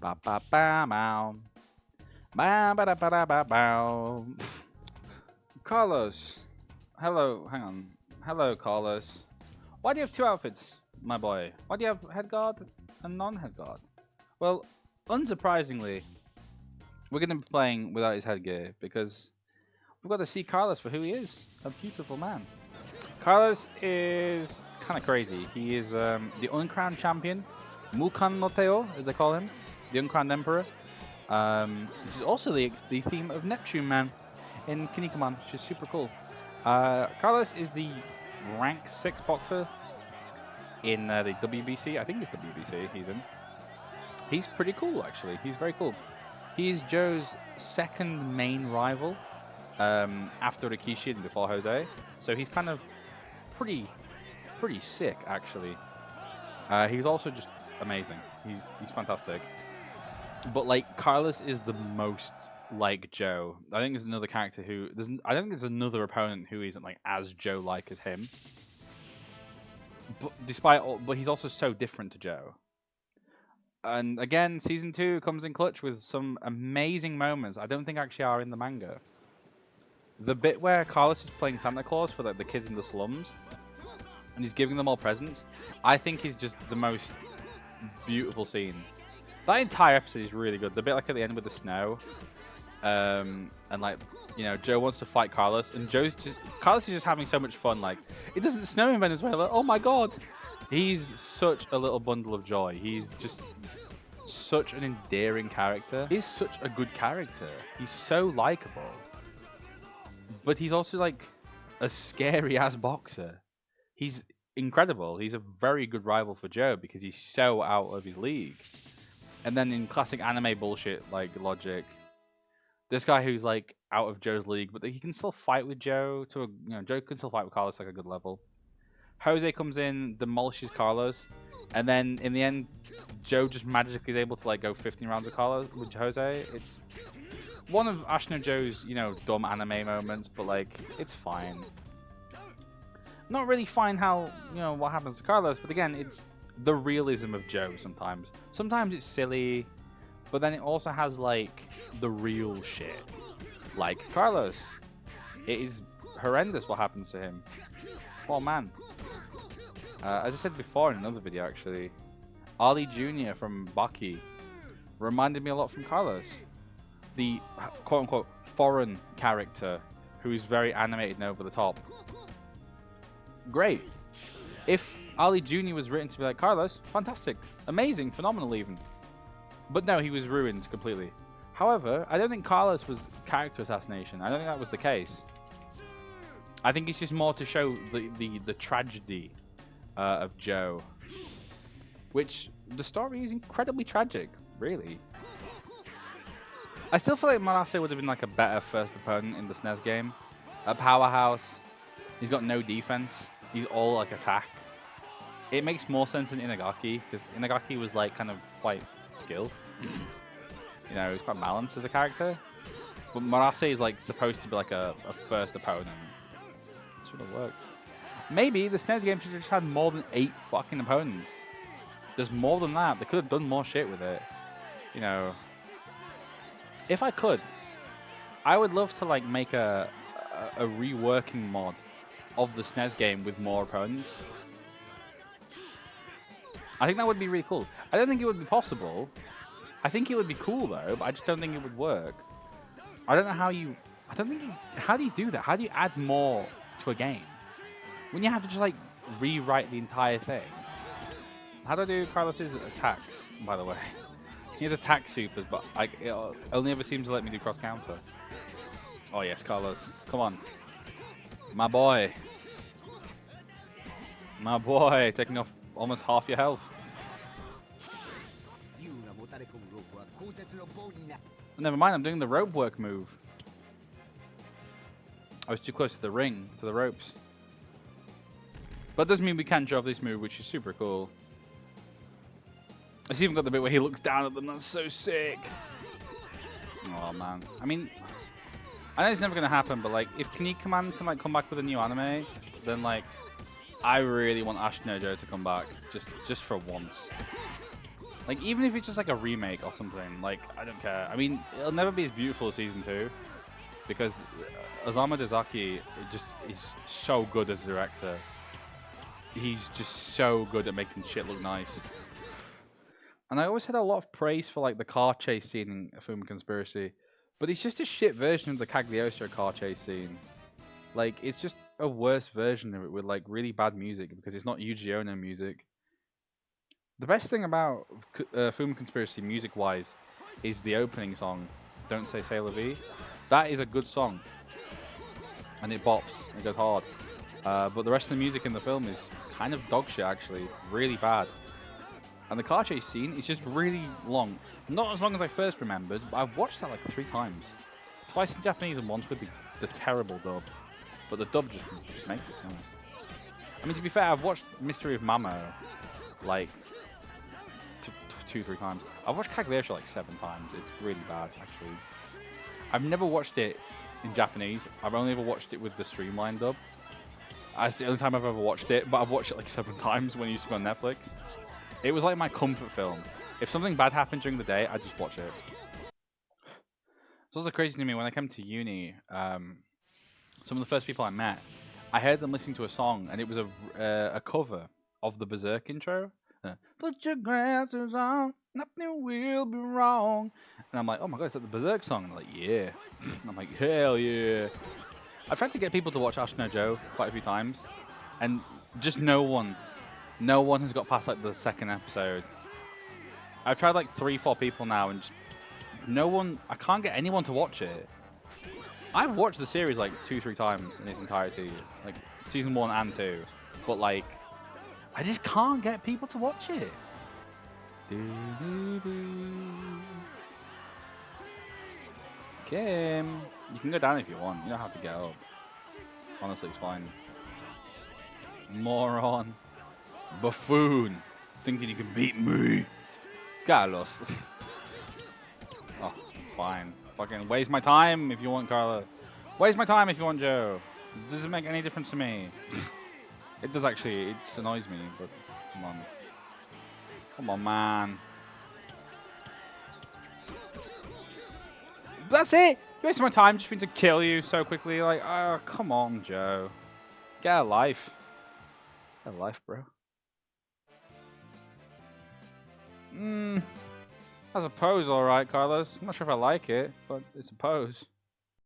Ba ba ba bow. Ba ba da ba da ba bow. Carlos. Hello, hang on. Hello, Carlos. Why do you have two outfits, my boy? Why do you have head guard and non-head guard? Well, unsurprisingly, we're going to be playing without his headgear because we've got to see Carlos for who he is, a beautiful man. Carlos is kind of crazy. He is the uncrowned champion, Mukan Moteo, as they call him, the uncrowned emperor, which is also the theme of Neptune Man in Kinnikuman, which is super cool. Carlos is the rank 6 boxer in the WBC. I think it's WBC he's in. He's pretty cool, actually. He's very cool. He's Joe's second main rival after Rikishi and before Jose. So he's kind of pretty sick, actually. He's also just amazing. He's fantastic. But like Carlos is the most like Joe. I think there's another character who I don't think there's another opponent who isn't like as Joe like as him. But but he's also so different to Joe. And again, season 2 comes in clutch with some amazing moments I don't think actually are in the manga. The bit where Carlos is playing Santa Claus for like the kids in the slums, and he's giving them all presents, I think is just the most beautiful scene. That entire episode is really good. The bit like at the end with the snow, and like Joe wants to fight Carlos, and Carlos is just having so much fun. Like it doesn't snow in Venezuela. Oh my god, he's such a little bundle of joy. He's just such an endearing character. He's such a good character. He's so likable, but he's also like a scary ass boxer. He's incredible. He's a very good rival for Joe because he's so out of his league. And then in classic anime bullshit like logic, this guy who's like out of Joe's league, but he can still fight with Joe Joe can still fight with Carlos like a good level. Jose comes in, demolishes Carlos, and then in the end, Joe just magically is able to like go 15 rounds with Jose. It's one of Ashna Joe's dumb anime moments, but like it's fine. Not really fine how what happens to Carlos, but again, it's the realism of Joe sometimes. Sometimes it's silly, but then it also has like the real shit. Like Carlos. It is horrendous what happens to him. Poor man. As I said before in another video actually, Ali Jr. from Baki reminded me a lot from Carlos. The quote unquote foreign character who is very animated and over the top. Great. If Ali Jr. was written to be like Carlos, fantastic, amazing, phenomenal even. But no, he was ruined completely. However, I don't think Carlos was character assassination. I don't think that was the case. I think it's just more to show the tragedy of Joe. Which, the story is incredibly tragic, really. I still feel like Marase would have been like a better first opponent in the SNES game. A powerhouse. He's got no defense. He's all like attack. It makes more sense in Inagaki, because Inagaki was like kind of quite skilled. He's quite balanced as a character. But Marase is like supposed to be like a first opponent. This would have worked. Maybe the SNES game should have just had more than 8 fucking opponents. There's more than that. They could have done more shit with it. If I could, I would love to like make a reworking mod of the SNES game with more opponents. I think that would be really cool. I don't think it would be possible. I think it would be cool though, but I just don't think it would work. I don't know how you... How do you do that? How do you add more to a game? When you have to just like rewrite the entire thing. How do I do Carlos's attacks, by the way? He has attack supers, but it only ever seems to let me do cross counter. Oh yes, Carlos. Come on. My boy. My boy, taking off almost half your health. Never mind, I'm doing the rope work move. I was too close to the ring, to the ropes. But it doesn't mean we can't drop this move, which is super cool. It's even got the bit where he looks down at them, that's so sick. Oh man. I mean, I know it's never gonna happen, but like, if Kinnikuman can like come back with a new anime, then like, I really want Ashita Joe to come back, just for once. Like, even if it's just like a remake or something, like, I don't care. I mean, it'll never be as beautiful as season 2 because Osamu Dezaki is so good as a director. He's just so good at making shit look nice. And I always had a lot of praise for like the car chase scene in A Film Conspiracy, but it's just a shit version of the Cagliostro car chase scene. Like, it's just a worse version of it with like really bad music because it's not Yuji Ono music. The best thing about Film Conspiracy music-wise is the opening song, "Don't Say C'est La Vie." That is a good song, and it bops, it goes hard. But the rest of the music in the film is kind of dog shit, actually, really bad. And the car chase scene is just really long. Not as long as I first remembered, but I've watched that like 3 times. Twice in Japanese and once with the terrible dub. But the dub just makes it nice. I mean, to be fair, I've watched Mystery of Mamo like 2-3 times. I've watched Cagliostro like 7 times. It's really bad, actually. I've never watched it in Japanese. I've only ever watched it with the streamlined dub. That's the only time I've ever watched it, but I've watched it like 7 times when it used to be on Netflix. It was like my comfort film. If something bad happened during the day, I'd just watch it. It's also crazy to me when I came to uni. Some of the first people I met, I heard them listening to a song, and it was a cover of the Berserk intro. Put your glasses on, nothing will be wrong. And I'm like, oh my god, is that the Berserk song? And they're like, yeah. And I'm like, hell yeah. I've tried to get people to watch Ashita Joe quite a few times, and just no one has got past like the second episode. I've tried like 3-4 people now, and just no one. I can't get anyone to watch it. I've watched the series like 2-3 times in its entirety, like season 1 and 2, but like I just can't get people to watch it. Kim, you can go down if you want. You don't have to get up. Honestly, it's fine. Moron. Buffoon. Thinking you can beat me. Carlos. Oh, fine. Fucking waste my time if you want, Carla. Waste my time if you want, Joe. It doesn't make any difference to me. It does actually. It just annoys me, but come on. Come on, man. That's it! You wasted my time just for me to kill you so quickly. Like, oh, come on, Joe. Get a life. Get a life, bro. That's a pose, alright, Carlos. I'm not sure if I like it, but it's a pose.